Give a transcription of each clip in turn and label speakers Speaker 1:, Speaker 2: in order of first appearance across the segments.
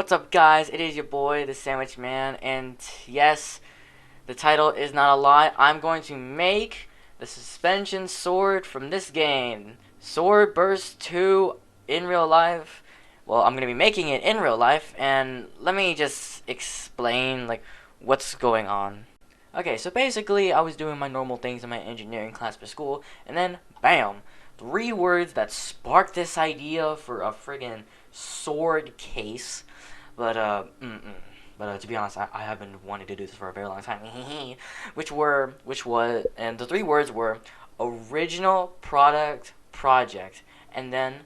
Speaker 1: What's up, guys? It is your boy, the Sandwich Man, and yes, the title is not a lie. I'm going to make the suspension sword from this game, Swordburst 2, in real life. Well, I'm going to be making it in real life, and let me just explain, what's going on. Okay, so basically, I was doing my normal things in my engineering class for school, and then, bam, three words that sparked this idea for a friggin' sword case. But to be honest, I have been wanting to do this for a very long time. which was, and the three words were original product project. And then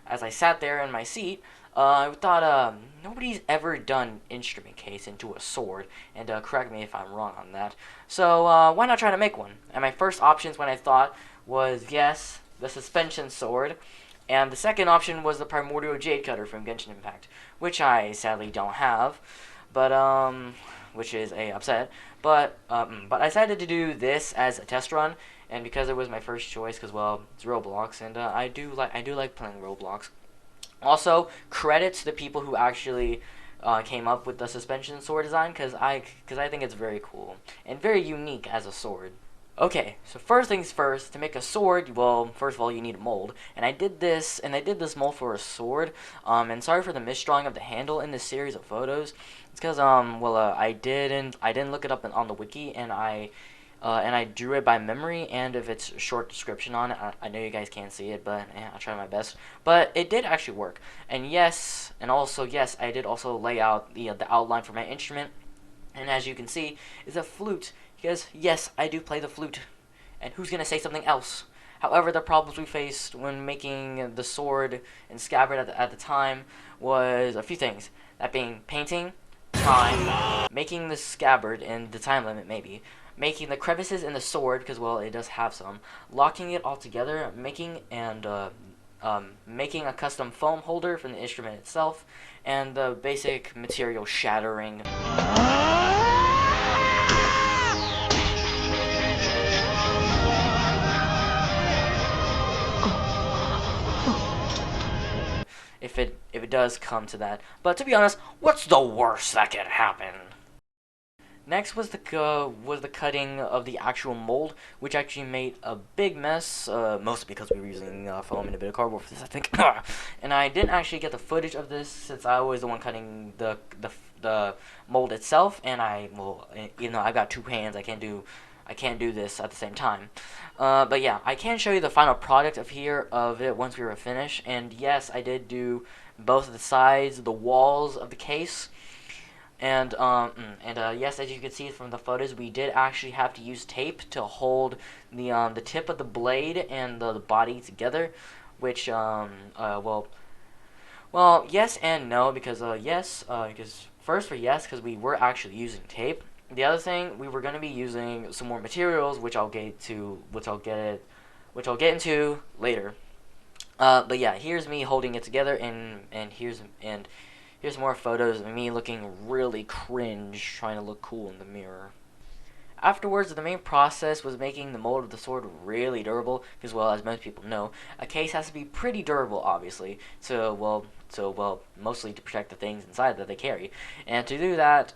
Speaker 1: as I sat there in my seat, I thought, nobody's ever done instrument case into a sword, and correct me if I'm wrong on that. So why not try to make one? And my first options when I thought was, yes, the suspension sword, and the second option was the primordial jade cutter from Genshin Impact, which I sadly don't have, but which is a upset. But I decided to do this as a test run, and because it was my first choice, because well, it's Roblox, and I do like playing Roblox. Also, credit to the people who actually came up with the suspension sword design, because I think it's very cool and very unique as a sword. Okay, so first things first, to make a sword, well, first of all, you need a mold. And I did this mold for a sword. And sorry for the misdrawing of the handle in this series of photos. It's because, I didn't look it up on the wiki, and I drew it by memory, and if it's a short description on it, I know you guys can't see it, but I'll try my best. But it did actually work. And yes, and also, yes, I did also lay out the outline for my instrument. And as you can see, is a flute. Because, yes, I do play the flute. And who's going to say something else? However, the problems we faced when making the sword and scabbard at the time was a few things. That being painting, time, making the scabbard and the time limit maybe, making the crevices in the sword, because, well, it does have some, locking it all together, making a custom foam holder from the instrument itself, and the basic material shattering. If it does come to that. But to be honest, what's the worst that could happen? Next was the cutting of the actual mold, which actually made a big mess, mostly because we were using foam and a bit of cardboard for this, I think. And I didn't actually get the footage of this since I was the one cutting the mold itself, and even though I've got two hands, I can't do this at the same time. But yeah, I can show you the final product of it once we were finished. And yes, I did do both of the sides, the walls of the case. And yes, as you can see from the photos, we did actually have to use tape to hold the tip of the blade and the body together, which well, yes and no, because yes, because first for yes, because we were actually using tape. The other thing, we were going to be using some more materials, which I'll get into later. But yeah, here's me holding it together, and here's more photos of me looking really cringe, trying to look cool in the mirror. Afterwards, the main process was making the mold of the sword really durable, because, well, as most people know, a case has to be pretty durable, obviously, mostly to protect the things inside that they carry. And to do that,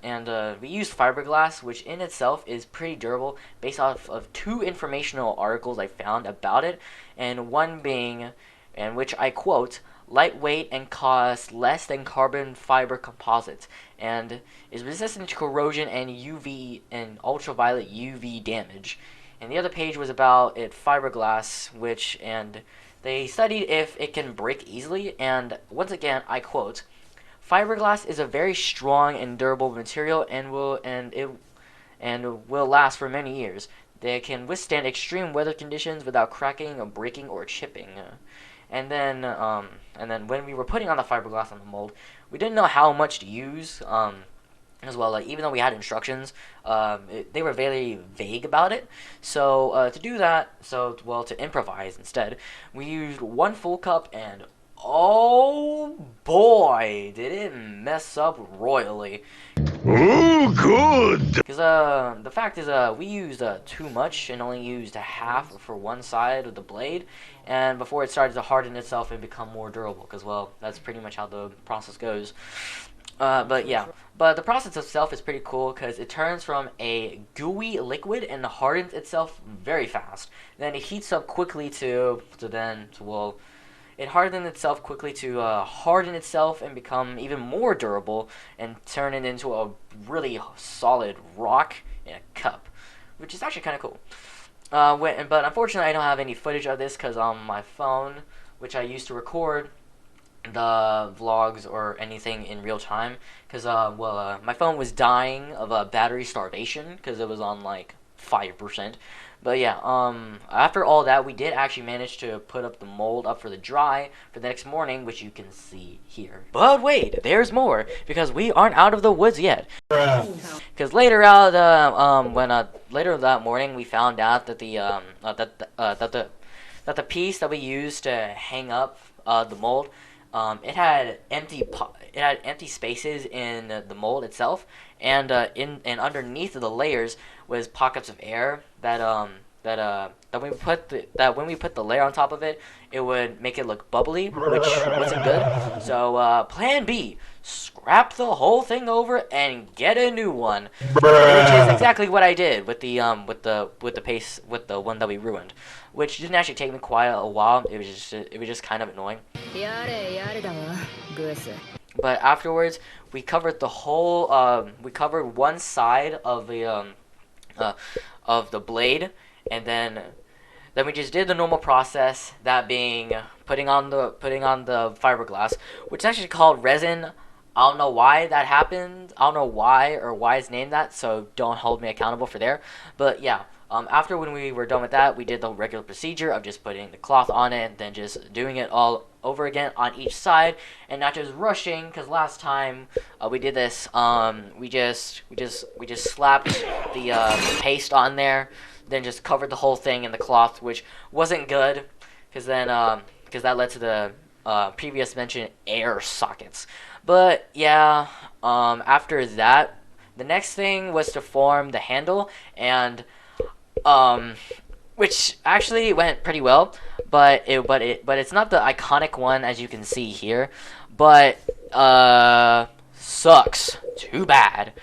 Speaker 1: we used fiberglass, which in itself is pretty durable, based off of two informational articles I found about it, and one being, and which I quote, lightweight and costs less than carbon fiber composites, and is resistant to corrosion and UV and ultraviolet UV damage. And the other page was about fiberglass, and they studied if it can break easily. And once again, I quote, fiberglass is a very strong and durable material, and will last for many years. They can withstand extreme weather conditions without cracking or breaking or chipping. And then when we were putting on the fiberglass on the mold, we didn't know how much to use, as well. Even though we had instructions, they were very vague about it. So to do that, to improvise instead, we used one full cup and Oh boy, did it mess up royally.
Speaker 2: Oh, good.
Speaker 1: Because the fact is we used too much and only used half for one side of the blade, and before it started to harden itself and become more durable. Because well, that's pretty much how the process goes. But yeah, but the process itself is pretty cool because it turns from a gooey liquid and hardens itself very fast. Then it heats up quickly well, it hardened itself quickly to harden itself and become even more durable and turn it into a really solid rock in a cup, which is actually kind of cool. But unfortunately, I don't have any footage of this because on my phone, which I used to record the vlogs or anything in real time, because my phone was dying of battery starvation because it was on like 5%. But yeah, after all that, we did actually manage to put up the mold up for the dry for the next morning, which you can see here. But wait, there's more, because we aren't out of the woods yet. Because later out, later that morning, we found out that that the piece that we used to hang up the mold, it had empty spaces in the mold itself, and and underneath the layers was pockets of air that when we put the layer on top of it, it would make it look bubbly, which wasn't good. So Plan B: scrap the whole thing over and get a new one, which is exactly what I did with the one that we ruined, which didn't actually take me quite a while. It was just kind of annoying. But afterwards, we covered the whole. We covered one side uh, of the blade, and then we just did the normal process. That being putting on the fiberglass, which is actually called resin. I don't know why that happened. I don't know why it's named that. So don't hold me accountable for there. But yeah. After when we were done with that, we did the regular procedure of just putting the cloth on it, and then just doing it all over again on each side, and not just rushing. Because last time we did this, we just slapped the paste on there, then just covered the whole thing in the cloth, which wasn't good, because that led to the previous mentioned air sockets. But yeah, after that, the next thing was to form the handle, and which actually went pretty well, but it's not the iconic one as you can see here, but sucks. Too bad.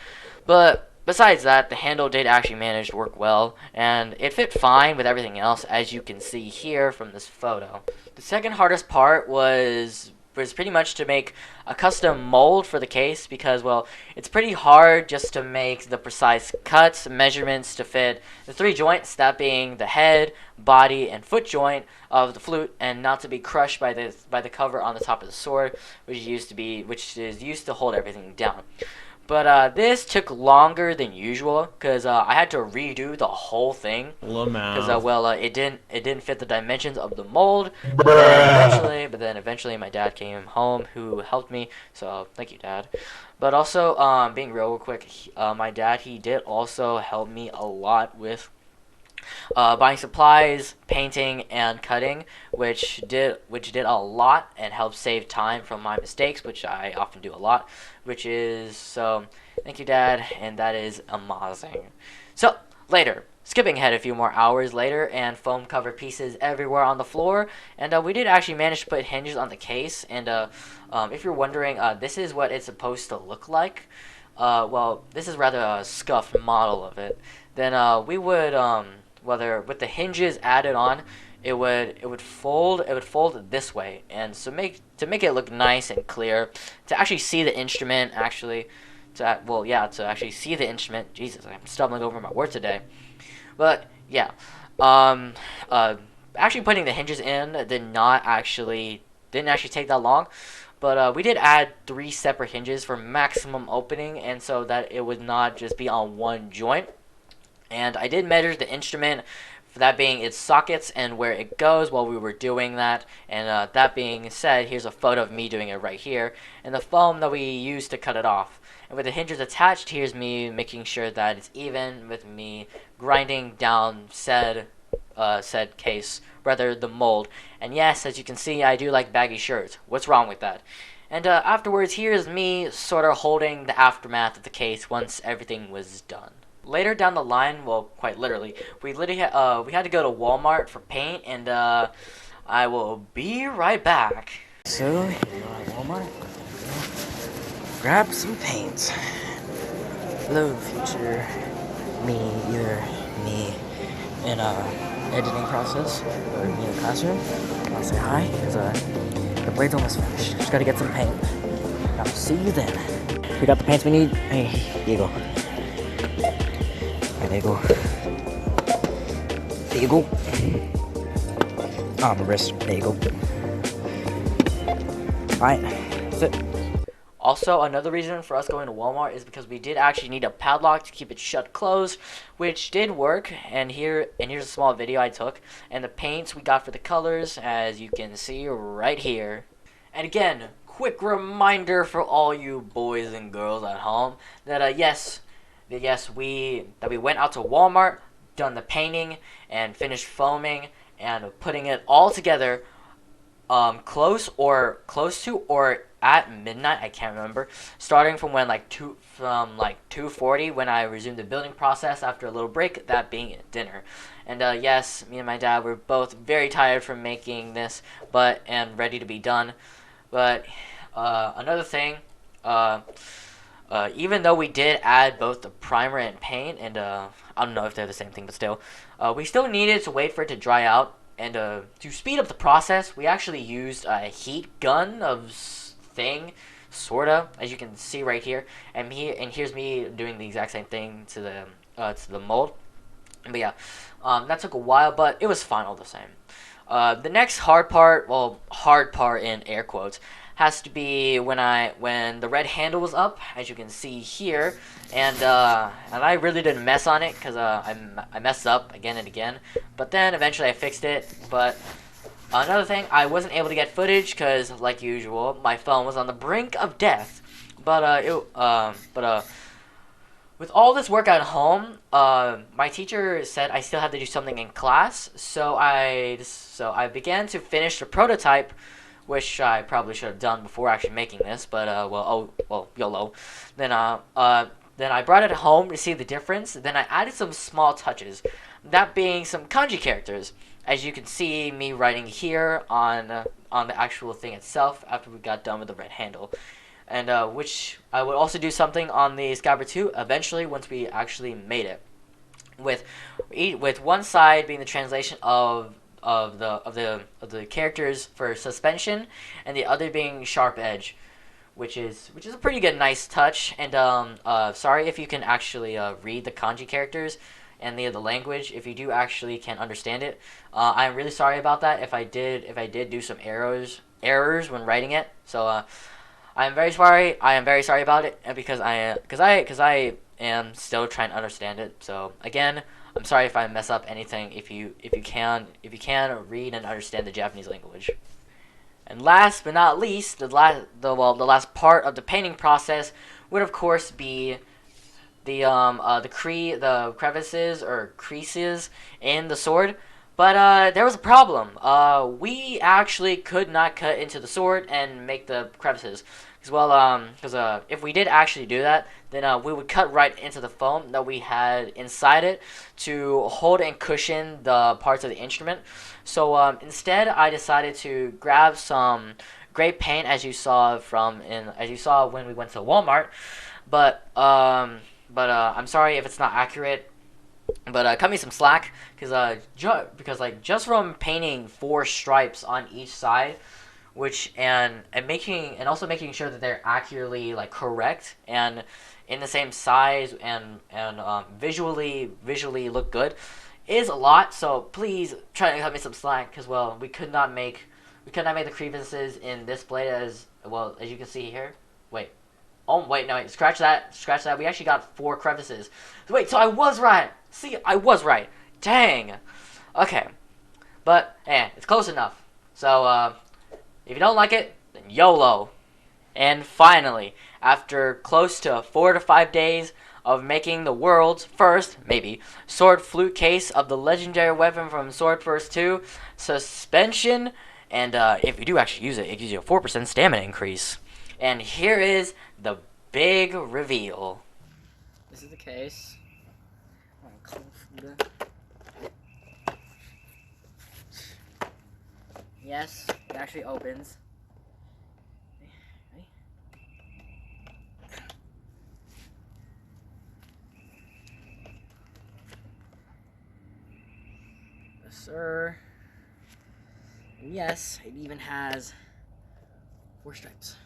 Speaker 1: But besides that, the handle did actually manage to work well, and it fit fine with everything else, as you can see here from this photo. The second hardest part was pretty much to make a custom mold for the case, because well, it's pretty hard just to make the precise cuts, measurements to fit the three joints, that being the head, body, and foot joint of the flute, and not to be crushed by the cover on the top of the sword, which is used to hold everything down. But this took longer than usual because I had to redo the whole thing because it didn't fit the dimensions of the mold. But then eventually my dad came home, who helped me. So thank you, Dad. But also, being real quick, my dad, he did also help me a lot with buying supplies, painting, and cutting, which did a lot and helped save time from my mistakes, which I often do a lot. Which is so. Thank you, Dad, and that is amazing. So later, skipping ahead a few more hours later, and foam covered pieces everywhere on the floor, and we did actually manage to put hinges on the case. And if you're wondering, this is what it's supposed to look like. Well, this is rather a scuffed model of it. Then we would whether with the hinges added on, it would fold this way, and so to make it look nice and clear, to actually see the instrument, to actually see the instrument. Jesus, I'm stumbling over my words today. But yeah, actually putting the hinges in didn't actually take that long. But we did add 3 separate hinges for maximum opening, and so that it would not just be on one joint. And I did measure the instrument, for that being its sockets and where it goes while we were doing that. And that being said, here's a photo of me doing it right here, and the foam that we used to cut it off. And with the hinges attached, here's me making sure that it's even with me grinding down said case rather the mold. And yes, as you can see, I do like baggy shirts. What's wrong with that? And afterwards, here's me sort of holding the aftermath of the case once everything was done. Later down the line, well, quite literally, we had to go to Walmart for paint, and I will be right back. So, here we are at Walmart. Grab some paint. Hello, future me, either me in editing process or me in the classroom. I'll say hi, because the blade's almost finished. Just gotta get some paint. I'll see you then. We got the paints we need. Hey, here you go. There you go. There you go. My wrist. There you go. Alright, that's it. Also, another reason for us going to Walmart is because we did actually need a padlock to keep it shut closed, which did work. And here's a small video I took, and the paints we got for the colors, as you can see right here. And again, quick reminder for all you boys and girls at home that we went out to Walmart, done the painting, and finished foaming and putting it all together, close to or at midnight, I can't remember, starting from when 2:40 when I resumed the building process after a little break, that being dinner. And yes, me and my dad were both very tired from making this, and ready to be done. But another thing, even though we did add both the primer and paint, and I don't know if they're the same thing, but still, we still needed to wait for it to dry out. And to speed up the process, we actually used a heat gun thing, sorta, as you can see right here. And here's me doing the exact same thing to the mold. But yeah, that took a while, but it was fine all the same. The next hard part, well, hard part in air quotes, has to be when the red handle was up, as you can see here, and I really didn't mess on it because I messed up again and again, but then eventually I fixed it. But another thing, I wasn't able to get footage because, like usual, my phone was on the brink of death. But with all this work at home, my teacher said I still had to do something in class, so I began to finish the prototype, which I probably should have done before actually making this, but YOLO. Then I brought it home to see the difference. Then I added some small touches, that being some kanji characters, as you can see me writing here on the actual thing itself after we got done with the red handle. And which I would also do something on the scabbard too eventually once we actually made it, with one side being the translation of the characters for suspension, and the other being sharp edge, which is a pretty good, nice touch. And sorry if you can actually read the kanji characters and the language, if you do actually can understand it. I'm really sorry about that if I did do some errors when writing it. So I am very sorry. I am very sorry about it, because I am still trying to understand it. So again, I'm sorry if I mess up anything. If you can read and understand the Japanese language. And last but not least, the last part of the painting process would of course be the crevices or creases in the sword. But there was a problem. We actually could not cut into the sword and make the crevices. Because if we did actually do that, then we would cut right into the foam that we had inside it to hold and cushion the parts of the instrument. So instead, I decided to grab some gray paint, as you saw when we went to Walmart. But I'm sorry if it's not accurate. But cut me some slack, because just from painting 4 stripes on each side, and also making sure that they're accurately correct and in the same size and visually look good, is a lot. So please try to cut me some slack, because we could not make the crevices in this blade as you can see here. Scratch that. We actually got 4 crevices. So I was right. See, I was right. Dang. Okay. But, it's close enough. So, if you don't like it, then YOLO. And finally, after close to 4 to 5 days of making the world's first, maybe, sword flute case of the legendary weapon from Swordburst 2, Suspension. And if you do actually use it, it gives you a 4% stamina increase. And here is the big reveal. This is the case. Yes, it actually opens. Ready? Yes, sir. And yes, it even has 4 stripes.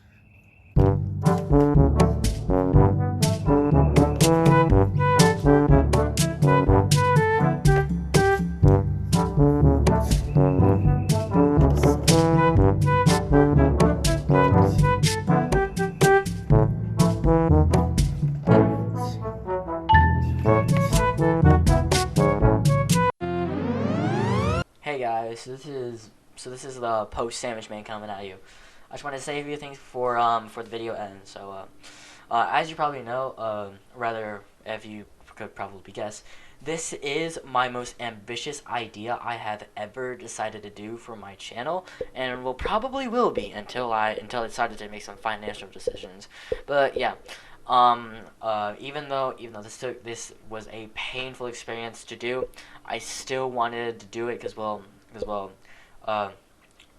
Speaker 1: Hey guys, this is the post sandwich man coming at you. I just want to say a few things for the video ends. So as you probably know, rather if you could probably guess, this is my most ambitious idea I have ever decided to do for my channel, and will be until I decided to make some financial decisions. But yeah. Even though this was a painful experience to do, I still wanted to do it because uh,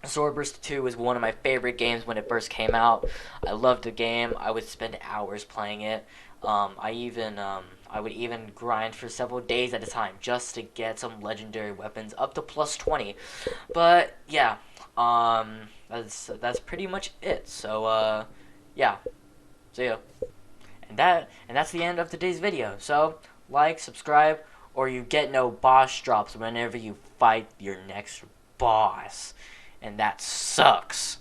Speaker 1: Swordburst 2 was one of my favorite games when it first came out. I loved the game. I would spend hours playing it. I would even grind for several days at a time just to get some legendary weapons up to plus 20. But yeah, that's pretty much it. So yeah, see ya. And that's the end of today's video. So like, subscribe, or you get no boss drops whenever you fight your next boss, and that sucks.